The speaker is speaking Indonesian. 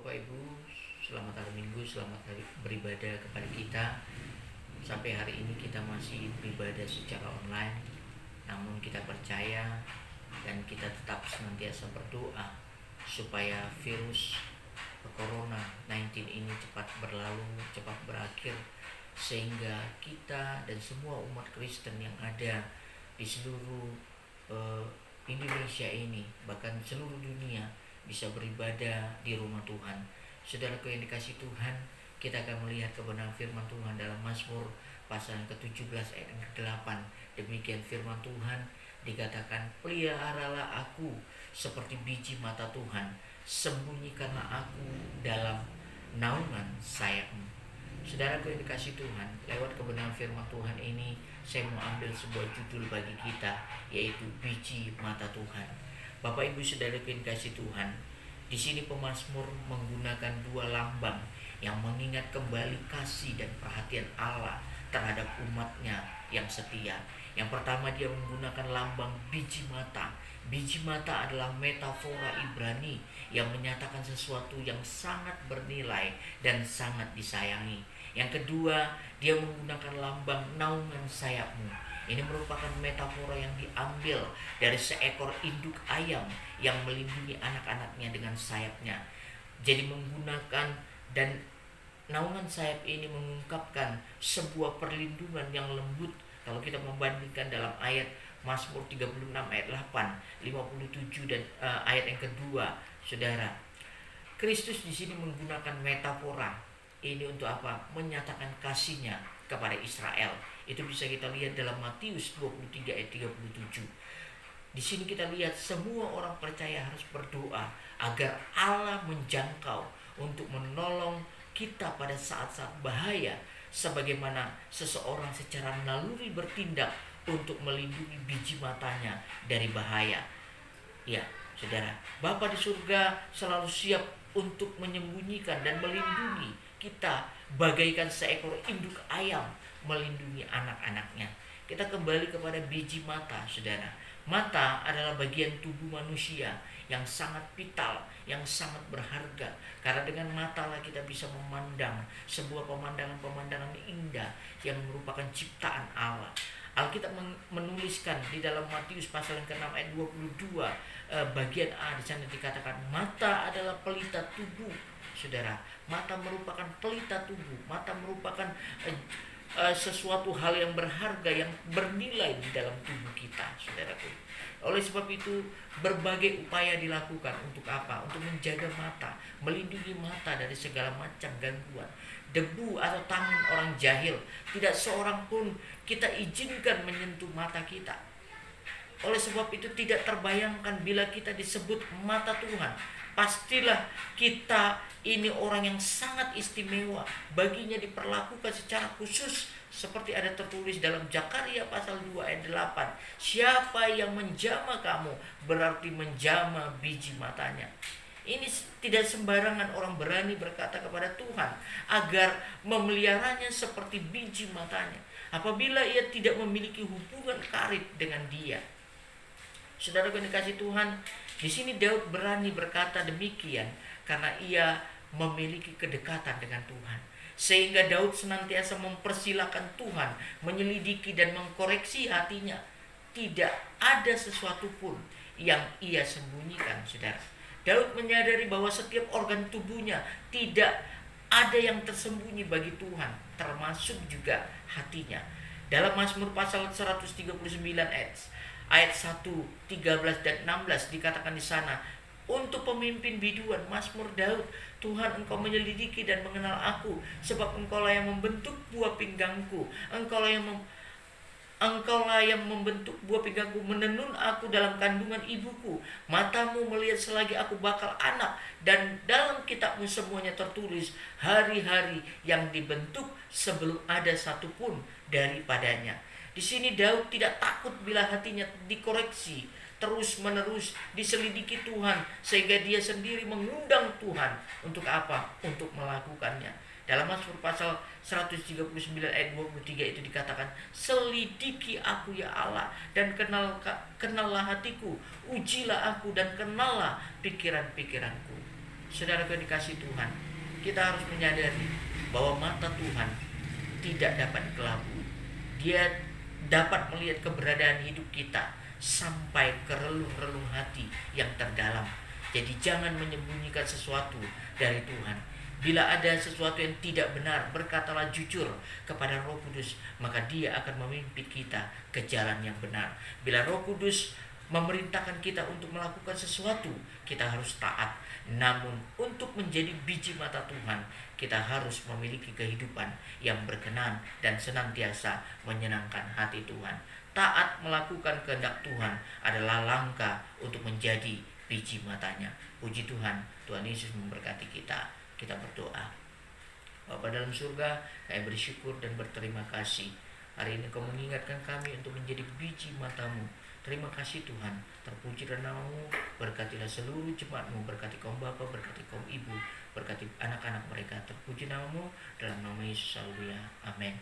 Bapak Ibu, selamat hari Minggu, selamat hari beribadah kepada kita. Sampai hari ini kita masih beribadah secara online, namun kita percaya dan kita tetap senantiasa berdoa supaya virus Corona 19 ini cepat berlalu, cepat berakhir, sehingga kita dan semua umat Kristen yang ada di seluruh Indonesia ini, bahkan seluruh dunia, bisa beribadah di rumah Tuhan. Saudaraku yang dikasih Tuhan, kita akan melihat kebenaran firman Tuhan dalam Mazmur pasal yang ke-17 ayat yang ke-8. Demikian firman Tuhan, dikatakan, peliharalah aku seperti biji mata Tuhan, sembunyikanlah aku dalam naungan sayap-Mu. Saudaraku yang dikasih Tuhan, lewat kebenaran firman Tuhan ini, saya mau ambil sebuah judul bagi kita, yaitu biji mata Tuhan. Bapak Ibu Saudara yang dikasih Tuhan, di sini pemazmur menggunakan dua lambang yang mengingat kembali kasih dan perhatian Allah terhadap umatnya yang setia. Yang pertama, dia menggunakan lambang biji mata. Biji mata adalah metafora Ibrani yang menyatakan sesuatu yang sangat bernilai dan sangat disayangi. Yang kedua, dia menggunakan lambang naungan sayap-Mu. Ini merupakan metafora yang diambil dari seekor induk ayam yang melindungi anak-anaknya dengan sayapnya. Jadi menggunakan dan naungan sayap ini mengungkapkan sebuah perlindungan yang lembut. Kalau kita membandingkan dalam ayat Mazmur 36 ayat 8, 57 dan ayat yang kedua, Saudara. Kristus di sini menggunakan metafora ini untuk apa? Menyatakan kasihnya kepada Israel. Itu bisa kita lihat dalam Matius 23 ayat 37. Di sini kita lihat semua orang percaya harus berdoa agar Allah menjangkau untuk menolong kita pada saat-saat bahaya, sebagaimana seseorang secara naluri bertindak untuk melindungi biji matanya dari bahaya. Ya, Saudara, Bapa di surga selalu siap untuk menyembunyikan dan melindungi kita bagaikan seekor induk ayam melindungi anak-anaknya. Kita kembali kepada biji mata, Saudara. Mata adalah bagian tubuh manusia yang sangat vital, yang sangat berharga. Karena dengan mata lah kita bisa memandang sebuah pemandangan-pemandangan indah yang merupakan ciptaan Allah. Alkitab menuliskan di dalam Matius pasal yang ke-6 ayat 22 bagian A, di sana dikatakan mata adalah pelita tubuh. Saudara, mata merupakan pelita tubuh. Mata merupakan sesuatu hal yang berharga, yang bernilai di dalam tubuh kita, saudaraku. Oleh sebab itu, berbagai upaya dilakukan untuk apa? Untuk menjaga mata, melindungi mata dari segala macam gangguan. Debu atau tangan orang jahil, tidak seorang pun kita izinkan menyentuh mata kita. Oleh sebab itu, tidak terbayangkan bila kita disebut mata Tuhan. Pastilah kita ini orang yang sangat istimewa. Baginya diperlakukan secara khusus, seperti ada tertulis dalam Zakaria pasal 2 ayat 8. Siapa yang menjama kamu, berarti menjama biji matanya. Ini tidak sembarangan orang berani berkata kepada Tuhan agar memeliharanya seperti biji matanya, apabila ia tidak memiliki hubungan karib dengan dia. Saudara yang dikasih Tuhan, di sini Daud berani berkata demikian karena ia memiliki kedekatan dengan Tuhan. Sehingga Daud senantiasa mempersilahkan Tuhan menyelidiki dan mengkoreksi hatinya. Tidak ada sesuatu pun yang ia sembunyikan, saudara. Daud menyadari bahwa setiap organ tubuhnya tidak ada yang tersembunyi bagi Tuhan, termasuk juga hatinya. Dalam Mazmur pasal 139 ayat 1, 13 dan 16 dikatakan di sana, untuk pemimpin biduan, Mazmur Daud, Tuhan, Engkau menyelidiki dan mengenal aku, sebab Engkaulah yang membentuk buah pinggangku, Engkaulah yang membentuk buah pinggangku, menenun aku dalam kandungan ibuku. Matamu melihat selagi aku bakal anak, dan dalam kitabmu semuanya tertulis hari-hari yang dibentuk sebelum ada satupun daripadanya. Di sini Daud tidak takut bila hatinya dikoreksi, terus menerus diselidiki Tuhan, sehingga dia sendiri mengundang Tuhan untuk apa? Untuk melakukannya. Dalam Mazmur pasal 139 ayat 23 itu dikatakan, selidiki aku ya Allah, dan kenallah hatiku, ujilah aku dan kenallah pikiran-pikiranku. Saudara yang dikasih Tuhan, kita harus menyadari bahwa mata Tuhan tidak dapat kelabu. Dia dapat melihat keberadaan hidup kita sampai ke relung-relung hati yang terdalam. Jadi jangan menyembunyikan sesuatu dari Tuhan. Bila ada sesuatu yang tidak benar, berkatalah jujur kepada Roh Kudus, maka Dia akan memimpin kita ke jalan yang benar. Bila Roh Kudus memerintahkan kita untuk melakukan sesuatu, kita harus taat. Namun untuk menjadi biji mata Tuhan, kita harus memiliki kehidupan yang berkenan dan senantiasa menyenangkan hati Tuhan. Taat melakukan kehendak Tuhan adalah langkah untuk menjadi biji matanya. Puji Tuhan, Tuhan Yesus memberkati kita. Kita berdoa. Bapa dalam surga, kami bersyukur dan berterima kasih. Hari ini Kau mengingatkan kami untuk menjadi biji mata-Mu. Terima kasih Tuhan. Terpuji nama-Mu. Berkatilah seluruh jemaat-Mu. Berkati kaum bapa, berkati kaum ibu, berkati anak-anak mereka. Terpuji nama-Mu. Dalam nama Yesus, haleluya. Amin.